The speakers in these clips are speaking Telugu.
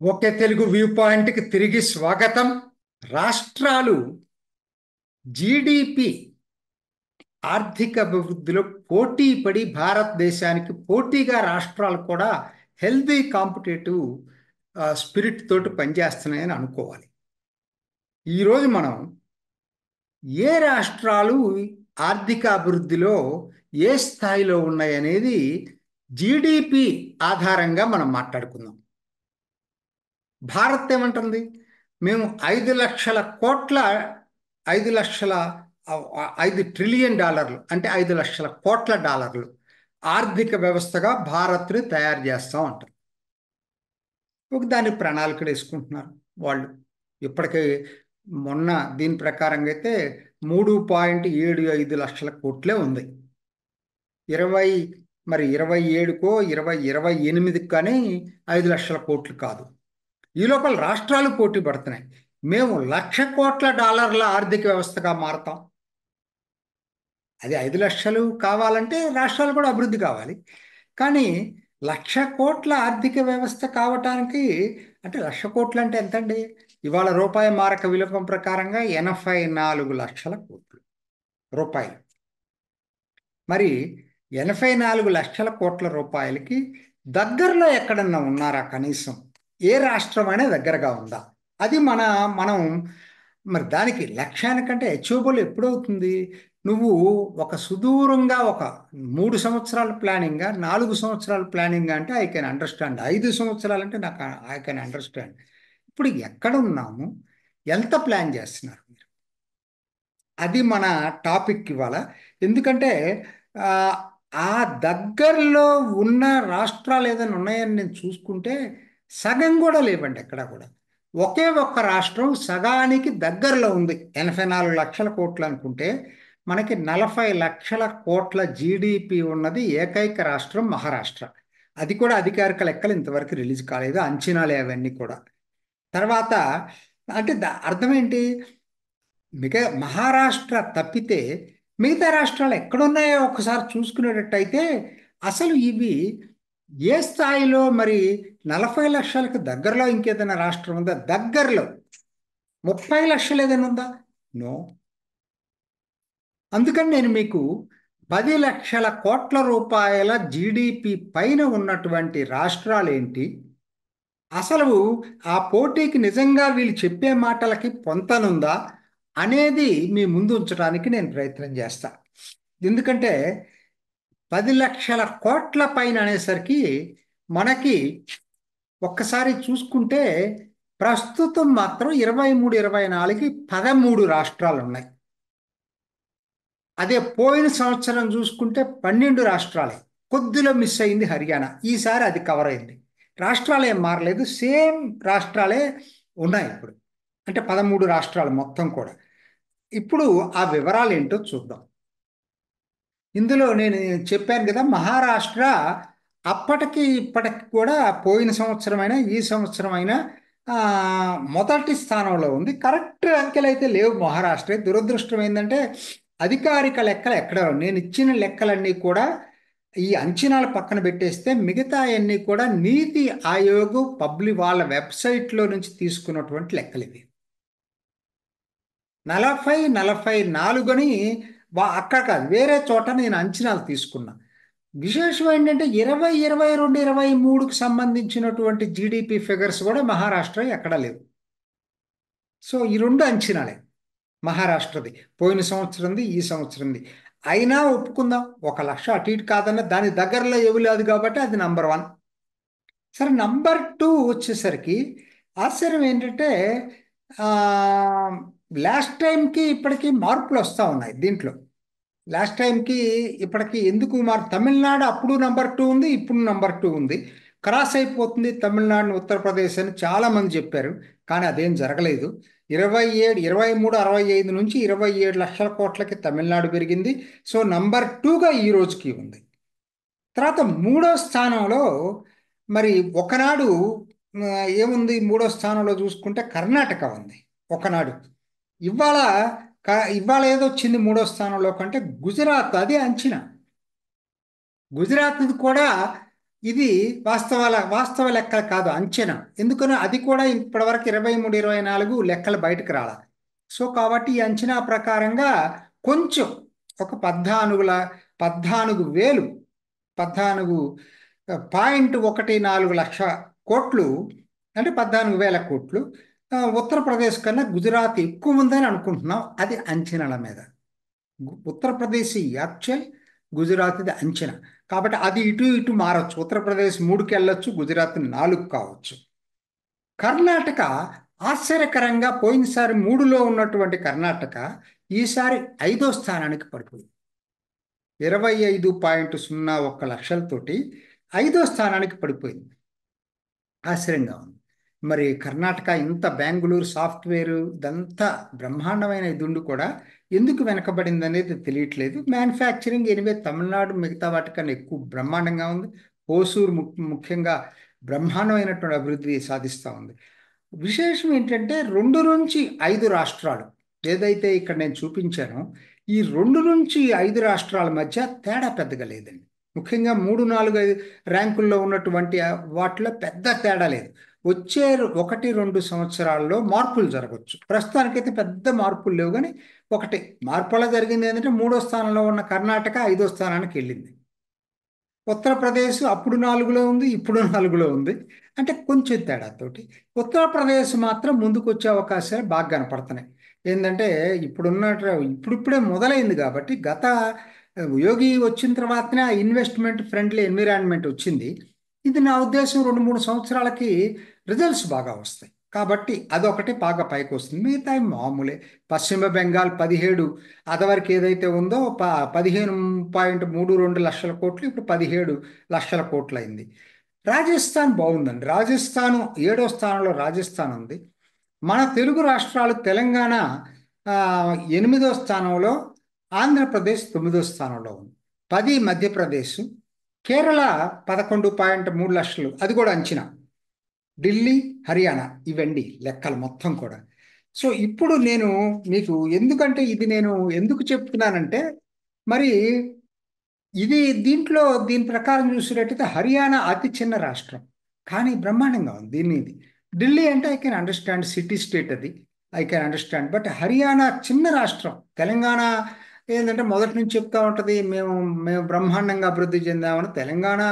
ఒకే తెలుగు వ్యూ పాయింట్కి తిరిగి స్వాగతం. రాష్ట్రాలు జీడిపి ఆర్థిక అభివృద్ధిలో పోటీ పడి భారతదేశానికి పోటీగా రాష్ట్రాలు కూడా హెల్దీ కాంపిటేటివ్ స్పిరిట్ తోటి పనిచేస్తున్నాయని అనుకోవాలి. ఈరోజు మనం ఏ రాష్ట్రాలు ఆర్థిక అభివృద్ధిలో ఏ స్థాయిలో ఉన్నాయనేది జీడిపి ఆధారంగా మనం మాట్లాడుకుందాం. భారత్ ఏమంటుంది? మేము 5 లక్షల కోట్ల 5 లక్షల 5 ట్రిలియన్ డాలర్లు అంటే 5 లక్షల కోట్ల డాలర్లు ఆర్థిక వ్యవస్థగా భారత్ని తయారు చేస్తాం అంటారు. దాని ప్రణాళికలు వేసుకుంటున్నారు వాళ్ళు. ఇప్పటికే మొన్న దీని ప్రకారంగా అయితే 3.75 లక్షల కోట్లే ఉంది. 20 27కో 28కి కానీ 5 లక్షల కోట్లు కాదు. ఈ లోపల రాష్ట్రాలు పోటీ పడుతున్నాయి. మేము $1,00,00,000 ఆర్థిక వ్యవస్థగా మారతాం. అది 5 లక్షలు కావాలంటే రాష్ట్రాలు కూడా అభివృద్ధి కావాలి. కానీ 1,00,00,000 ఆర్థిక వ్యవస్థ కావటానికి అంటే 1,00,00,000 అంటే ఎంతండి? ఇవాళ రూపాయి మారక విలువ ప్రకారంగా 84 లక్షల కోట్లు రూపాయలు. మరి 84 లక్షల కోట్ల రూపాయలకి దగ్గరలో ఎక్కడన్నా ఉన్నారా? కనీసం ఏ రాష్ట్రమైనా దగ్గరగా ఉందా? అది మనం మరి దానికి లక్ష్యానికంటే అచీవబుల్ ఎప్పుడవుతుంది? నువ్వు ఒక సుదూరంగా ఒక 3 సంవత్సరాల ప్లానింగ్గా 4 సంవత్సరాల ప్లానింగ్ అంటే ఐ కెన్ అండర్స్టాండ్. 5 సంవత్సరాలు అంటే నాకు ఐ కెన్ అండర్స్టాండ్. ఇప్పుడు ఎక్కడ ఉన్నాము, ఎంత ప్లాన్ చేస్తున్నారు మీరు? అది మన టాపిక్ ఇవాళ. ఎందుకంటే ఆ ఆ దగ్గరలో ఉన్న రాష్ట్రాలు ఏదైనా ఉన్నాయని నేను చూసుకుంటే సగం కూడా లేవండి ఎక్కడా కూడా. ఒకే ఒక్క రాష్ట్రం సగానికి దగ్గరలో ఉంది. 84 లక్షల కోట్లు అనుకుంటే మనకి 40 లక్షల కోట్ల జీడిపి ఉన్నది ఏకైక రాష్ట్రం మహారాష్ట్ర. అది కూడా అధికారిక లెక్కలు ఇంతవరకు రిలీజ్ కాలేదు, అంచనాలే అవన్నీ కూడా. తర్వాత అంటే అర్థం ఏంటి? మహారాష్ట్ర తప్పితే మిగతా రాష్ట్రాలు ఎక్కడున్నాయో ఒకసారి చూసుకునేటట్టయితే అసలు ఇవి ఏ స్థాయిలో మరి 40 లక్షలకు దగ్గరలో ఇంకేదైనా రాష్ట్రం ఉందా? దగ్గరలో 30 లక్షలు ఏదైనా ఉందా? నో. అందుకని నేను మీకు 10 లక్షల కోట్ల రూపాయల జీడిపి పైన ఉన్నటువంటి రాష్ట్రాలు ఏంటి, అసలు ఆ పోటీకి నిజంగా వీళ్ళు చెప్పే మాటలకి పొంతనుందా అనేది మీ ముందు ఉంచడానికి నేను ప్రయత్నం చేస్తా. ఎందుకంటే 10 లక్షల కోట్ల పైన అనేసరికి మనకి ఒక్కసారి చూసుకుంటే ప్రస్తుతం మాత్రం 23-24కి 13 రాష్ట్రాలు ఉన్నాయి. అదే పోయిన సంవత్సరం చూసుకుంటే 12 రాష్ట్రాలే. కొద్దిలో మిస్ అయింది హర్యానా. ఈసారి అది కవర్ అయింది. రాష్ట్రాలు ఏం మారలేదు, సేమ్ రాష్ట్రాలే ఉన్నాయి ఇప్పుడు. అంటే 13 రాష్ట్రాలు మొత్తం కూడా. ఇప్పుడు ఆ వివరాలు ఏంటో చూద్దాం. ఇందులో నేను చెప్పాను కదా, మహారాష్ట్ర అప్పటికి ఇప్పటికి కూడా పోయిన సంవత్సరమైనా ఈ సంవత్సరమైనా మొదటి స్థానంలో ఉంది. కరెక్ట్ అంకెలు అయితే లేవు మహారాష్ట్ర. దురదృష్టం ఏంటంటే అధికారిక లెక్కలు ఎక్కడ, నేను ఇచ్చిన లెక్కలన్నీ కూడా ఈ అంచనాలు పక్కన పెట్టేస్తే మిగతా అన్నీ కూడా నీతి ఆయోగ్ వాళ్ళ వెబ్సైట్లో నుంచి తీసుకున్నటువంటి లెక్కలు ఇవి. 40-44 అక్కడ కాదు, వేరే చోట నేను అంచనాలు తీసుకున్నా. విశేషం ఏంటంటే 2022-23కి సంబంధించినటువంటి జీడిపి ఫిగర్స్ కూడా మహారాష్ట్ర ఎక్కడా లేవు. సో ఈ రెండు అంచనాలే మహారాష్ట్రది, పోయిన సంవత్సరంది ఈ సంవత్సరంది. అయినా ఒప్పుకుందాం, 1 లక్ష అటు ఇటు కాదన్న దాని దగ్గరలో ఏవి లేదు కాబట్టి అది నంబర్ 1. సరే, నంబర్ 2 వచ్చేసరికి ఆశ్చర్యం ఏంటంటే లాస్ట్ టైంకి ఇప్పటికీ మార్పులు వస్తూ ఉన్నాయి దీంట్లో. లాస్ట్ టైంకి ఇప్పటికి ఎందుకు తమిళనాడు అప్పుడు నంబర్ 2 ఉంది, ఇప్పుడు నంబర్ 2 ఉంది. క్రాస్ అయిపోతుంది తమిళనాడుని ఉత్తరప్రదేశ్ అని చాలామంది చెప్పారు, కానీ అదేం జరగలేదు. 23-65 నుంచి 27 లక్షల కోట్లకి తమిళనాడు పెరిగింది. సో నంబర్ 2గా ఈ రోజుకి ఉంది. తర్వాత 3వ స్థానంలో మరి ఒకనాడు ఏముంది? 3వ స్థానంలో చూసుకుంటే కర్ణాటక ఉంది ఒకనాడు. ఇవాళ ఇవాళ ఏదొచ్చింది 3వ స్థానంలో కంటే? గుజరాత్. అది అంచనా. గుజరాత్ కూడా ఇది వాస్తవ లెక్కలు కాదు, అంచనా. ఎందుకని అది కూడా ఇప్పటివరకు 23, 24 లెక్కలు బయటకు రావాలి. సో కాబట్టి ఈ అంచనా ప్రకారంగా కొంచెం ఒక 14,000 14.14 లక్ష కోట్లు, అంటే 14,000 కోట్లు. ఉత్తరప్రదేశ్ కన్నా గుజరాత్ ఎక్కువ ఉందని అనుకుంటున్నాం. అది అంచనాల మీద. ఉత్తరప్రదేశ్ యాక్చువల్, గుజరాత్ ఇది అంచనా. కాబట్టి అది ఇటు ఇటు మారచ్చు. ఉత్తరప్రదేశ్ 3కి వెళ్ళొచ్చు, గుజరాత్ 4 కావచ్చు. కర్ణాటక ఆశ్చర్యకరంగా పోయినసారి 3లో ఉన్నటువంటి కర్ణాటక ఈసారి 5వ స్థానానికి పడిపోయింది. 25.01 లక్షలతోటి 5వ స్థానానికి పడిపోయింది. ఆశ్చర్యంగా ఉంది. మరి కర్ణాటక ఇంత బెంగళూరు సాఫ్ట్వేర్ ఇదంతా బ్రహ్మాండమైన ఇది ఉండి కూడా ఎందుకు వెనకబడింది అనేది తెలియట్లేదు. మ్యానుఫ్యాక్చరింగ్ ఎనివే తమిళనాడు మిగతా వాటికన్నా ఎక్కువ బ్రహ్మాండంగా ఉంది. హోసూరు ముఖ్యంగా బ్రహ్మాండమైనటువంటి అభివృద్ధి సాధిస్తూ ఉంది. విశేషం ఏంటంటే 2 నుంచి 5 రాష్ట్రాలు ఏదైతే ఇక్కడ నేను చూపించానో, ఈ 2 నుంచి 5 రాష్ట్రాల మధ్య తేడా పెద్దగా లేదండి. ముఖ్యంగా 3, 4, 5 ర్యాంకుల్లో ఉన్నటువంటి వాటిలో పెద్ద తేడా లేదు. వచ్చే 1, 2 సంవత్సరాల్లో మార్పులు జరగవచ్చు. ప్రస్తుతానికైతే పెద్ద మార్పులు లేవు, కానీ ఒకటి మార్పులా జరిగింది ఏంటంటే 3వ స్థానంలో ఉన్న కర్ణాటక 5వ స్థానానికి వెళ్ళింది. ఉత్తరప్రదేశ్ అప్పుడు 4లో ఉంది, ఇప్పుడు 4లో ఉంది. అంటే కొంచెం తేడాతోటి ఉత్తరప్రదేశ్ మాత్రం ముందుకు వచ్చే అవకాశాలు బాగా కనపడుతున్నాయి. ఏంటంటే ఇప్పుడిప్పుడే మొదలైంది కాబట్టి, యోగి వచ్చిన తర్వాతనే ఇన్వెస్ట్మెంట్ ఫ్రెండ్లీ ఎన్విరాన్మెంట్ వచ్చింది. ఇది నా ఉద్దేశం 2, 3 సంవత్సరాలకి రిజల్ట్స్ బాగా వస్తాయి. కాబట్టి అదొకటి బాగా పైకి వస్తుంది. మిగతా మామూలే. పశ్చిమ బెంగాల్ 17, అదివరకు ఏదైతే ఉందో 15.32 లక్షల కోట్లు, ఇప్పుడు 17 లక్షల కోట్లు అయింది. రాజస్థాన్ బాగుందండి. రాజస్థాన్ 7వ స్థానంలో రాజస్థాన్ ఉంది. మన తెలుగు రాష్ట్రాలు తెలంగాణ 8వ స్థానంలో, ఆంధ్రప్రదేశ్ 9వ స్థానంలో ఉంది. 10 మధ్యప్రదేశ్, కేరళ 11.3 లక్షలు, అది కూడా అంచనా. ఢిల్లీ, హర్యానా ఇవండి లెక్కలు మొత్తం కూడా. సో ఇప్పుడు నేను మీకు ఎందుకంటే ఇది నేను ఎందుకు చెప్తున్నానంటే, మరి ఇది దీని ప్రకారం చూసినట్టయితే హర్యానా అతి చిన్న రాష్ట్రం, కానీ బ్రహ్మాండంగా ఉంది. ఇది ఢిల్లీ అంటే I can understand, city state అది, I can understand. But Haryana చిన్న రాష్ట్రం. తెలంగాణ ఏంటంటే మొదటి నుంచి చెప్తా ఉంటుంది, మేము మేము బ్రహ్మాండంగా అభివృద్ధి చెందామని. తెలంగాణ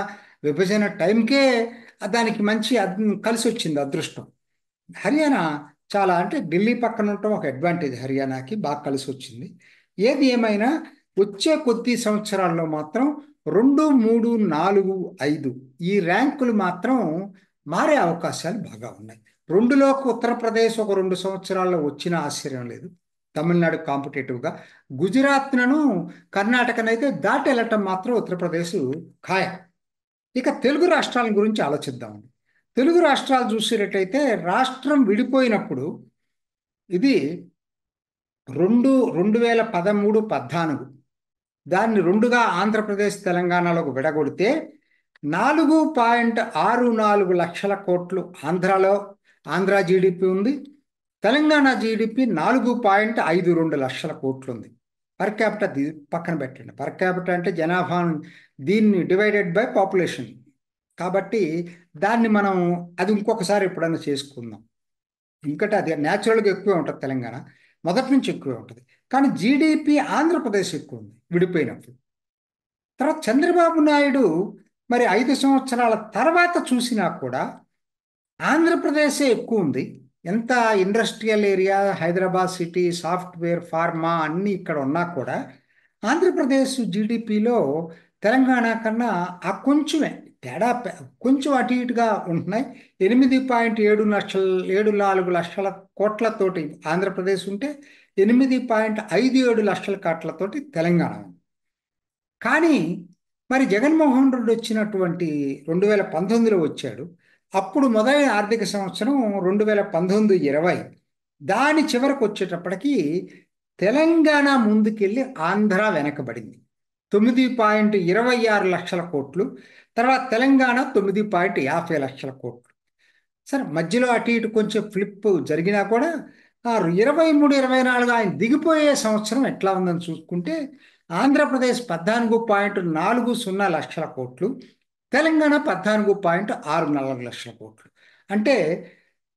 విభజన టైంకే దానికి మంచి కలిసి వచ్చింది అదృష్టం. హర్యానా చాలా, అంటే ఢిల్లీ పక్కన ఉండటం ఒక అడ్వాంటేజ్, హర్యానాకి బాగా కలిసి వచ్చింది. ఏది ఏమైనా వచ్చే కొద్ది సంవత్సరాల్లో మాత్రం 2, 3, 4, 5 ఈ ర్యాంకులు మాత్రం మారే అవకాశాలు బాగా ఉన్నాయి. 2లోకి ఉత్తరప్రదేశ్ ఒక 2 సంవత్సరాల్లో వచ్చిన ఆశ్చర్యం లేదు. తమిళనాడు కాంపిటేటివ్గా గుజరాత్ను, కర్ణాటకనైతే దాటి వెళ్ళటం మాత్రం ఉత్తరప్రదేశ్ ఖాయం. ఇక తెలుగు రాష్ట్రాల గురించి ఆలోచిద్దామండి. తెలుగు రాష్ట్రాలు చూసేటట్టయితే రాష్ట్రం విడిపోయినప్పుడు ఇది 2013, 14 దాన్ని 2గా ఆంధ్రప్రదేశ్ తెలంగాణలోకి విడగొడితే 4.64 లక్షల కోట్లు ఆంధ్ర జీడిపి ఉంది. తెలంగాణ జీడిపి 4.52 లక్షల కోట్లు ఉంది. పర్ క్యాపిటా పక్కన పెట్టండి. పర్ క్యాపిటా అంటే జనాభా, దీన్ని డివైడెడ్ బై పాపులేషన్. కాబట్టి దాన్ని మనం అది ఇంకొకసారి ఎప్పుడైనా చేసుకుందాం. ఎందుకంటే అది న్యాచురల్గా ఎక్కువే ఉంటుంది. తెలంగాణ మొదటి నుంచి ఎక్కువే ఉంటుంది, కానీ జీడిపి ఆంధ్రప్రదేశ్ ఎక్కువ ఉంది విడిపోయినప్పుడు. తర్వాత చంద్రబాబు నాయుడు మరి 5 సంవత్సరాల తర్వాత చూసినా కూడా ఆంధ్రప్రదేశే ఎక్కువ ఉంది. ఎంత industrial area, Hyderabad city, software, pharma అన్నీ ఇక్కడ ఉన్నా కూడా ఆంధ్రప్రదేశ్ జీడిపిలో తెలంగాణ కన్నా ఆ కొంచెమే తేడా, కొంచెం అటు ఇటుగా ఉంటున్నాయి. 8.74 లక్షల కోట్లతోటి ఆంధ్రప్రదేశ్ ఉంటే 8.57 లక్షల కోట్లతోటి తెలంగాణ ఉంది. కానీ మరి జగన్మోహన్ రెడ్డి వచ్చినటువంటి 2019లో వచ్చాడు. అప్పుడు మొదలైన ఆర్థిక సంవత్సరం 2019-20, దాని చివరకు వచ్చేటప్పటికి తెలంగాణ ముందుకెళ్ళి ఆంధ్ర వెనకబడింది. 9.26 లక్షల కోట్లు, తర్వాత తెలంగాణ 9.50 లక్షల కోట్లు. సరే, మధ్యలో అటు ఇటు కొంచెం ఫ్లిప్ జరిగినా కూడా 23-24 ఆయన దిగిపోయే సంవత్సరం ఎట్లా ఉందని చూసుకుంటే ఆంధ్రప్రదేశ్ 14.40 లక్షల కోట్లు, తెలంగాణ 14.64 లక్షల కోట్లు. అంటే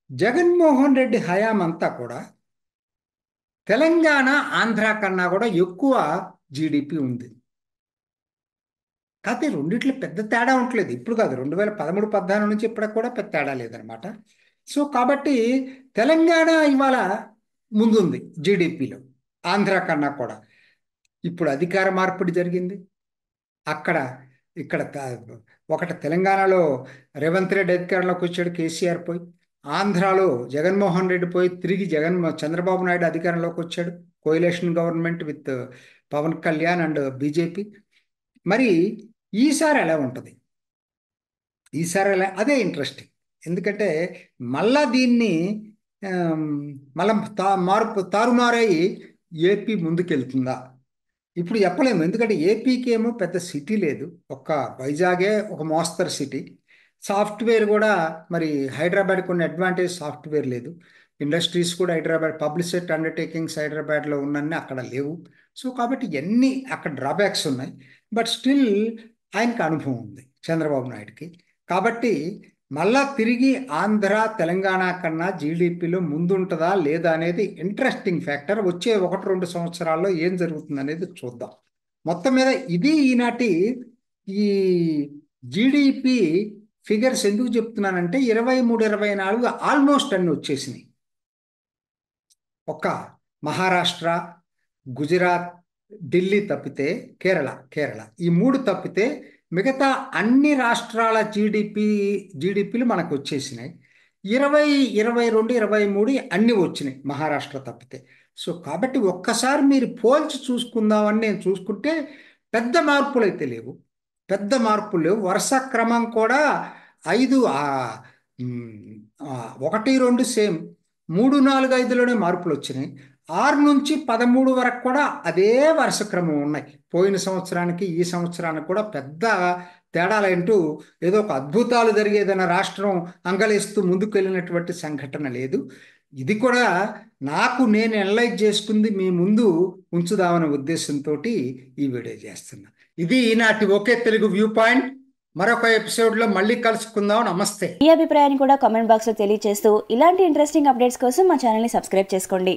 జగన్మోహన్ రెడ్డి హయాం అంతా కూడా తెలంగాణ, ఆంధ్ర కన్నా కూడా ఎక్కువ జీడిపి ఉంది. కాకపోతే రెండిట్లో పెద్ద తేడా ఉండలేదు. ఇప్పుడు కాదు, 2013-14 నుంచి ఇప్పటికి కూడా పెద్ద తేడా లేదనమాట. సో కాబట్టి తెలంగాణ ఇవాళ ముందుంది జీడిపిలో, ఆంధ్ర కన్నా కూడా. ఇప్పుడు అధికార మార్పిడి జరిగింది. అక్కడ ఇక్కడ ఒకటి తెలంగాణలో రేవంత్ రెడ్డి అధికారంలోకి వచ్చాడు, కేసీఆర్ పోయి. ఆంధ్రాలో జగన్మోహన్ రెడ్డి పోయి తిరిగి చంద్రబాబు నాయుడు అధికారంలోకి వచ్చాడు, coalition government with Pawan Kalyan and BJP. మరి ఈసారి ఎలా ఉంటుంది? ఈసారి ఎలా, అదే ఇంట్రెస్టింగ్. ఎందుకంటే మళ్ళా దీన్ని ఆమ్, మళ్ళా తారుమారై ఏపీ ముందుకెళ్తుందా? ఇప్పుడు చెప్పలేము. ఎందుకంటే ఏపీకి ఏమో పెద్ద సిటీ లేదు, ఒక్క వైజాగే ఒక మోస్తరు సిటీ. సాఫ్ట్వేర్ కూడా మరి హైదరాబాద్ కొన్ని అడ్వాంటేజ్ సాఫ్ట్వేర్ లేదు. ఇండస్ట్రీస్ కూడా హైదరాబాద్, పబ్లిసిటీ అండర్టేకింగ్స్ హైదరాబాద్లో ఉన్నన్ని అక్కడ లేవు. సో కాబట్టి ఇవన్నీ అక్కడ డ్రాబ్యాక్స్ ఉన్నాయి. బట్ స్టిల్ ఆయనకు అనుభవం ఉంది, చంద్రబాబు నాయుడుకి. కాబట్టి మళ్ళా తిరిగి ఆంధ్ర, తెలంగాణ కన్నా జీడిపిలో ముందుంటుందా లేదా అనేది ఇంట్రెస్టింగ్ ఫ్యాక్టర్. వచ్చే 1-2 సంవత్సరాల్లో ఏం జరుగుతుంది అనేది చూద్దాం. మొత్తం మీద ఇది ఈనాటి ఈ జీడిపి ఫిగర్స్. ఎందుకు చెప్తున్నానంటే 23-24 ఆల్మోస్ట్ అన్ని వచ్చేసినాయి. ఒక్క మహారాష్ట్ర, గుజరాత్, ఢిల్లీ తప్పితే, కేరళ ఈ 3 తప్పితే మిగతా అన్ని రాష్ట్రాల జీడిపిలు మనకు వచ్చేసినాయి. 22-23 అన్ని వచ్చినాయి మహారాష్ట్ర తప్పితే. సో కాబట్టి ఒక్కసారి మీరు పోల్చి చూసుకుందామని నేను చూసుకుంటే పెద్ద మార్పులు అయితే లేవు. పెద్ద మార్పులు లేవు. వరుస క్రమం కూడా 5 1-2 సేమ్, 3-4-5లోనే మార్పులు వచ్చినాయి. 6-13 వరకు కూడా అదే వరుస క్రమం ఉన్నాయి. పోయిన సంవత్సరానికి ఈ సంవత్సరానికి కూడా పెద్ద తేడాలంటూ ఏదో ఒక అద్భుతాలు జరిగేదన్న రాష్ట్రం అంగలేస్తూ ముందుకు వెళ్ళినటువంటి సంఘటన లేదు. ఇది కూడా నేను అనలైజ్ చేసుకుంది మీ ముందు ఉంచుదామనే ఉద్దేశంతో ఈ వీడియో చేస్తున్నా. ఇది ఈనాటి ఒకే తెలుగు వ్యూ పాయింట్. మరొక ఎపిసోడ్లో మళ్ళీ కలుసుకుందాం. నమస్తే. ఈ అభిప్రాయాన్ని కూడా కామెంట్ బాక్స్లో తెలియజేస్తూ ఇలాంటి ఇంట్రెస్టింగ్ అప్డేట్స్ కోసం మా ఛానల్ని సబ్స్క్రైబ్ చేసుకోండి.